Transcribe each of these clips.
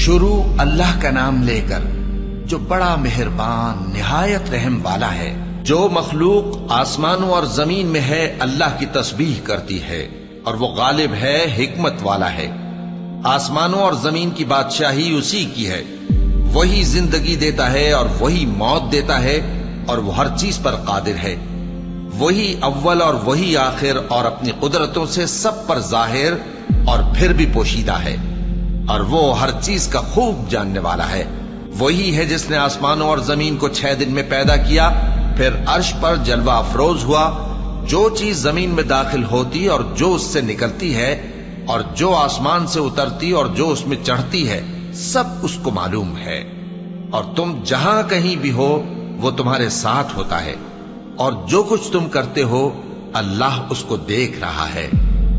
شروع اللہ کا نام لے کر جو بڑا مہربان نہایت رحم والا ہے۔ جو مخلوق آسمانوں اور زمین میں ہے اللہ کی تسبیح کرتی ہے اور وہ غالب ہے، حکمت والا ہے۔ آسمانوں اور زمین کی بادشاہی اسی کی ہے، وہی زندگی دیتا ہے اور وہی موت دیتا ہے اور وہ ہر چیز پر قادر ہے۔ وہی اول اور وہی آخر اور اپنی قدرتوں سے سب پر ظاہر اور پھر بھی پوشیدہ ہے، اور وہ ہر چیز کا خوب جاننے والا ہے۔ وہی ہے جس نے آسمانوں اور زمین کو 6 دن میں پیدا کیا، پھر عرش پر جلوہ افروز ہوا۔ جو چیز زمین میں داخل ہوتی اور جو اس سے نکلتی ہے، اور جو آسمان سے اترتی اور جو اس میں چڑھتی ہے، سب اس کو معلوم ہے۔ اور تم جہاں کہیں بھی ہو وہ تمہارے ساتھ ہوتا ہے، اور جو کچھ تم کرتے ہو اللہ اس کو دیکھ رہا ہے۔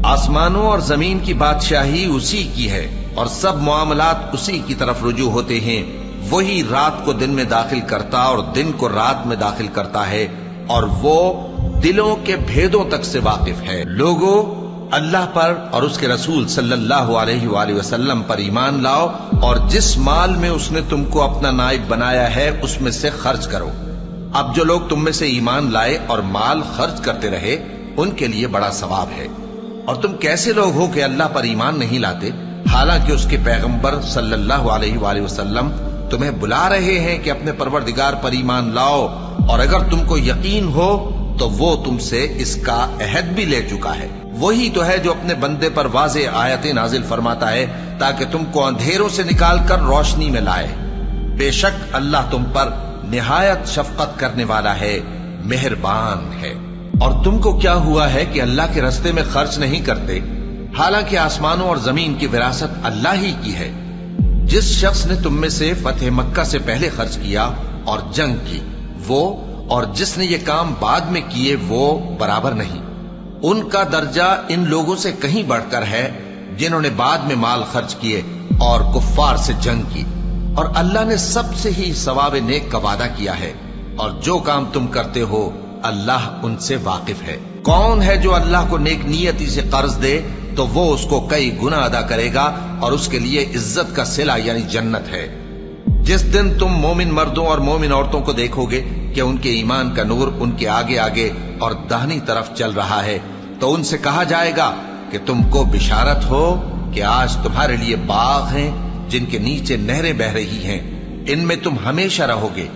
آسمانوں اور زمین کی بادشاہی اسی کی ہے، اور سب معاملات اسی کی طرف رجوع ہوتے ہیں۔ وہی رات کو دن میں داخل کرتا اور دن کو رات میں داخل کرتا ہے، اور وہ دلوں کے بھیدوں تک سے واقف ہے۔ لوگوں، اللہ پر اور اس کے رسول صلی اللہ علیہ وآلہ وسلم پر ایمان لاؤ، اور جس مال میں اس نے تم کو اپنا نائب بنایا ہے اس میں سے خرچ کرو۔ اب جو لوگ تم میں سے ایمان لائے اور مال خرچ کرتے رہے ان کے لیے بڑا ثواب ہے۔ اور تم کیسے لوگ ہو کہ اللہ پر ایمان نہیں لاتے، حالانکہ اس کے پیغمبر صلی اللہ علیہ وآلہ وسلم تمہیں بلا رہے ہیں کہ اپنے پروردگار پر ایمان لاؤ، اور اگر تم کو یقین ہو تو وہ تم سے اس کا عہد بھی لے چکا ہے۔ وہی تو ہے جو اپنے بندے پر واضح آیتیں نازل فرماتا ہے تاکہ تم کو اندھیروں سے نکال کر روشنی میں لائے۔ بے شک اللہ تم پر نہایت شفقت کرنے والا ہے، مہربان ہے۔ اور تم کو کیا ہوا ہے کہ اللہ کے راستے میں خرچ نہیں کرتے، حالانکہ آسمانوں اور زمین کی وراثت اللہ ہی کی ہے۔ جس شخص نے تم میں سے فتح مکہ سے پہلے خرچ کیا اور جنگ کی، وہ اور جس نے یہ کام بعد میں کیے وہ برابر نہیں۔ ان کا درجہ ان لوگوں سے کہیں بڑھ کر ہے جنہوں نے بعد میں مال خرچ کیے اور کفار سے جنگ کی، اور اللہ نے سب سے ہی ثواب نیک کا وعدہ کیا ہے، اور جو کام تم کرتے ہو اللہ ان سے واقف ہے۔ کون ہے جو اللہ کو نیک نیتی سے قرض دے تو وہ اس کو کئی گنا ادا کرے گا، اور اس کے لیے عزت کا صلہ یعنی جنت ہے۔ جس دن تم مومن مردوں اور مومن عورتوں کو دیکھو گے کہ ان کے ایمان کا نور ان کے آگے آگے اور داہنی طرف چل رہا ہے، تو ان سے کہا جائے گا کہ تم کو بشارت ہو کہ آج تمہارے لیے باغ ہیں جن کے نیچے نہریں بہ رہی ہیں، ان میں تم ہمیشہ رہو گے،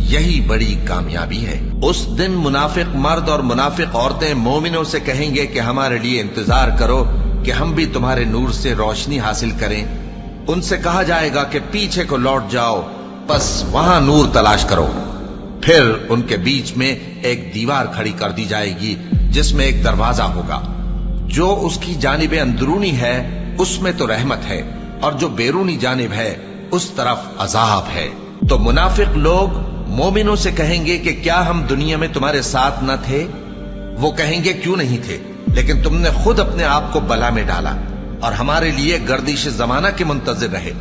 یہی بڑی کامیابی ہے۔ اس دن منافق مرد اور منافق عورتیں مومنوں سے کہیں گے کہ ہمارے لیے انتظار کرو کہ ہم بھی تمہارے نور سے روشنی حاصل کریں۔ ان سے کہا جائے گا کہ پیچھے کو لوٹ جاؤ، پس وہاں نور تلاش کرو۔ پھر ان کے بیچ میں ایک دیوار کھڑی کر دی جائے گی جس میں ایک دروازہ ہوگا، جو اس کی جانب اندرونی ہے اس میں تو رحمت ہے، اور جو بیرونی جانب ہے اس طرف عذاب ہے۔ تو منافق لوگ مومنوں سے کہیں گے کہ کیا ہم دنیا میں تمہارے ساتھ نہ تھے؟ وہ کہیں گے کیوں نہیں تھے، لیکن تم نے خود اپنے آپ کو بلا میں ڈالا اور ہمارے لیے گردش زمانہ کے منتظر رہے،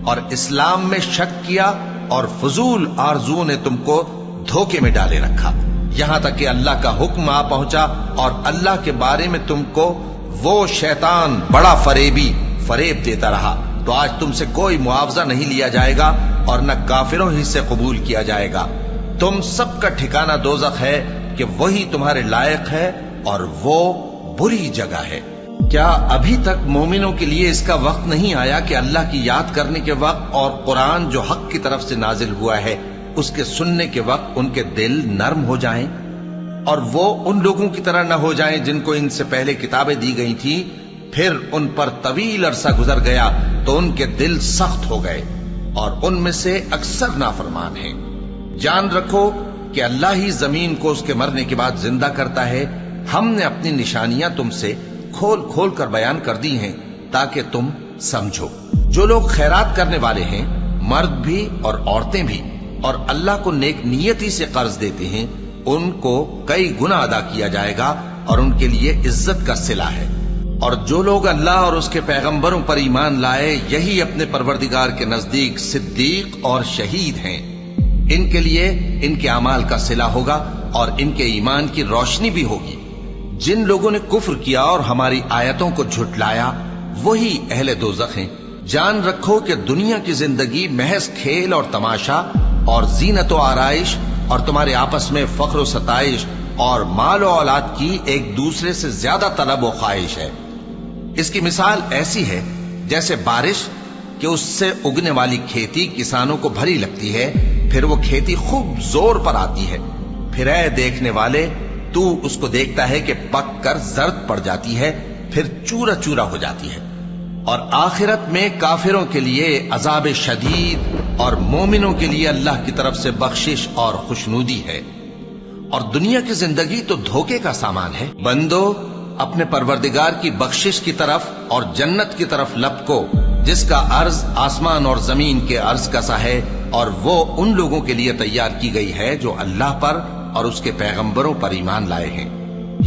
اور اسلام میں شک کیا، اور فضول آرزوؤں نے تم کو دھوکے میں ڈالے رکھا، یہاں تک کہ اللہ کا حکم آ پہنچا، اور اللہ کے بارے میں تم کو وہ شیطان بڑا فریب دیتا رہا۔ تو آج تم سے کوئی معاوضہ نہیں لیا جائے گا، اور نہ کافروں ہی سے قبول کیا جائے گا۔ تم سب کا ٹھکانہ دوزخ ہے کہ وہی تمہارے لائق ہے، اور وہ بری جگہ ہے۔ کیا ابھی تک مومنوں کے لیے اس کا وقت نہیں آیا کہ اللہ کی یاد کرنے کے وقت اور قرآن جو حق کی طرف سے نازل ہوا ہے اس کے سننے کے وقت ان کے دل نرم ہو جائیں، اور وہ ان لوگوں کی طرح نہ ہو جائیں جن کو ان سے پہلے کتابیں دی گئی تھیں، پھر ان پر طویل عرصہ گزر گیا تو ان کے دل سخت ہو گئے، اور ان میں سے اکثر نافرمان ہیں۔ جان رکھو کہ اللہ ہی زمین کو اس کے مرنے کے بعد زندہ کرتا ہے۔ ہم نے اپنی نشانیاں تم سے کھول کھول کر بیان کر دی ہیں تاکہ تم سمجھو۔ جو لوگ خیرات کرنے والے ہیں، مرد بھی اور عورتیں بھی، اور اللہ کو نیک نیتی سے قرض دیتے ہیں، ان کو کئی گنا ادا کیا جائے گا، اور ان کے لیے عزت کا صلہ ہے۔ اور جو لوگ اللہ اور اس کے پیغمبروں پر ایمان لائے، یہی اپنے پروردگار کے نزدیک صدیق اور شہید ہیں۔ ان کے لیے ان کے اعمال کا صلہ ہوگا، اور ان کے ایمان کی روشنی بھی ہوگی۔ جن لوگوں نے کفر کیا اور ہماری آیتوں کو جھٹلایا، وہی اہل دوزخ ہیں، جان رکھو کہ دنیا کی زندگی محض کھیل اور تماشا اور زینت و آرائش اور تمہارے آپس میں فخر و ستائش اور مال و اولاد کی ایک دوسرے سے زیادہ طلب و خواہش ہے۔ اس کی مثال ایسی ہے جیسے بارش کہ اس سے اگنے والی کھیتی کسانوں کو بھری لگتی ہے، پھر وہ کھیتی خوب زور پر آتی ہے، پھر اے دیکھنے والے تو اس کو دیکھتا ہے کہ پک کر زرد پڑ جاتی ہے، پھر چورا چورا ہو جاتی ہے۔ اور آخرت میں کافروں کے لیے عذاب شدید اور مومنوں کے لیے اللہ کی طرف سے بخشش اور خوشنودی ہے۔ اور دنیا کی زندگی تو دھوکے کا سامان ہے۔ بندو اپنے پروردگار کی بخشش کی طرف اور جنت کی طرف لپکو جس کا عرض آسمان اور زمین کے عرض کا سا ہے، اور وہ ان لوگوں کے لیے تیار کی گئی ہے جو اللہ پر اور اس کے پیغمبروں پر ایمان لائے ہیں۔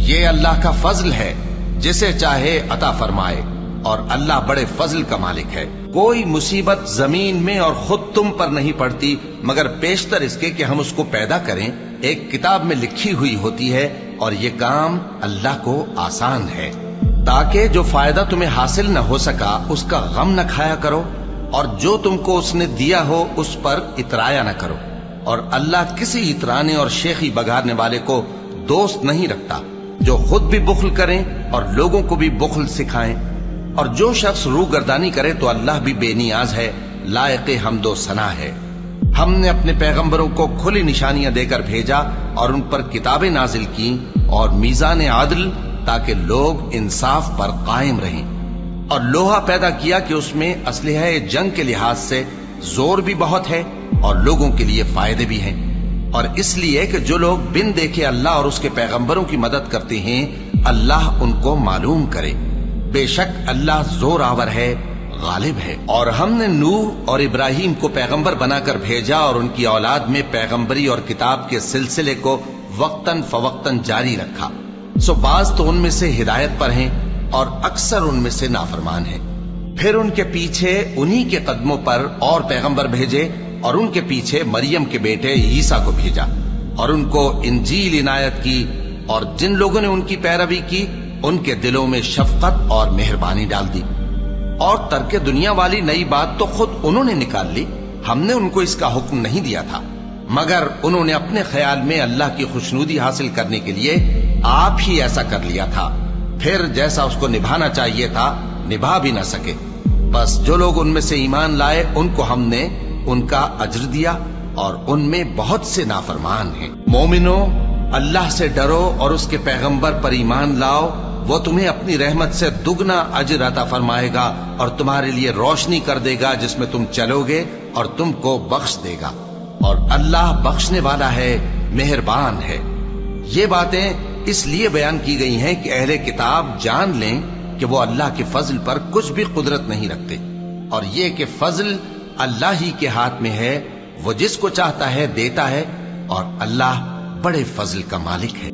یہ اللہ کا فضل ہے، جسے چاہے عطا فرمائے، اور اللہ بڑے فضل کا مالک ہے۔ کوئی مصیبت زمین میں اور خود تم پر نہیں پڑتی مگر پیشتر اس کے کہ ہم اس کو پیدا کریں ایک کتاب میں لکھی ہوئی ہوتی ہے، اور یہ کام اللہ کو آسان ہے۔ تاکہ جو فائدہ تمہیں حاصل نہ ہو سکا اس کا غم نہ کھایا کرو، اور جو تم کو اس نے دیا ہو اس پر اترایا نہ کرو۔ اور اللہ کسی اترانے اور شیخی بگارنے والے کو دوست نہیں رکھتا، جو خود بھی بخل کریں اور لوگوں کو بھی بخل سکھائیں۔ اور جو شخص روح گردانی کرے تو اللہ بھی بے نیاز ہے، لائق حمد و ثنا ہے۔ ہم نے اپنے پیغمبروں کو کھلی نشانیاں دے کر بھیجا اور ان پر کتابیں نازل کی اور میزان عدل، تاکہ لوگ انصاف پر قائم رہیں۔ اور لوہا پیدا کیا کہ اس میں اسلحہ جنگ کے لحاظ سے زور بھی بہت ہے اور لوگوں کے لیے فائدے بھی ہیں، اور اس لیے کہ جو لوگ بن دیکھے اللہ اور اس کے پیغمبروں کی مدد کرتے ہیں اللہ ان کو معلوم کرے۔ بے شک اللہ زور آور ہے، غالب ہے۔ اور ہم نے نوح اور ابراہیم کو پیغمبر بنا کر بھیجا اور ان کی اولاد میں پیغمبری اور کتاب کے سلسلے کو وقتاً فوقتاً جاری رکھا، سو بعض تو ان میں سے ہدایت پر ہیں اور اکثر ان میں سے نافرمان ہیں۔ پھر ان کے پیچھے انہی کے قدموں پر اور پیغمبر بھیجے، اور ان کے پیچھے مریم کے بیٹے عیسیٰ کو بھیجا، اور ان کو انجیل عنایت کی، اور جن لوگوں نے ان کی پیروی کی ان کے دلوں میں شفقت اور مہربانی ڈال دی۔ اور ترک دنیا والی نئی بات تو خود انہوں نے نکال لی، ہم نے ان کو اس کا حکم نہیں دیا تھا، مگر انہوں نے اپنے خیال میں اللہ کی خوشنودی حاصل کرنے کے لیے آپ ہی ایسا کر لیا تھا، پھر جیسا اس کو نبھانا چاہیے تھا نبھا بھی نہ سکے۔ بس جو لوگ ان میں سے ایمان لائے ان کو ہم نے ان کا اجر دیا، اور ان میں بہت سے نافرمان ہیں۔ مومنو اللہ سے ڈرو اور اس کے پیغمبر پر ایمان لاؤ، وہ تمہیں اپنی رحمت سے دگنا اجر عطا فرمائے گا اور تمہارے لیے روشنی کر دے گا جس میں تم چلو گے، اور تم کو بخش دے گا، اور اللہ بخشنے والا ہے، مہربان ہے۔ یہ باتیں اس لیے بیان کی گئی ہیں کہ اہل کتاب جان لیں کہ وہ اللہ کے فضل پر کچھ بھی قدرت نہیں رکھتے، اور یہ کہ فضل اللہ ہی کے ہاتھ میں ہے، وہ جس کو چاہتا ہے دیتا ہے، اور اللہ بڑے فضل کا مالک ہے۔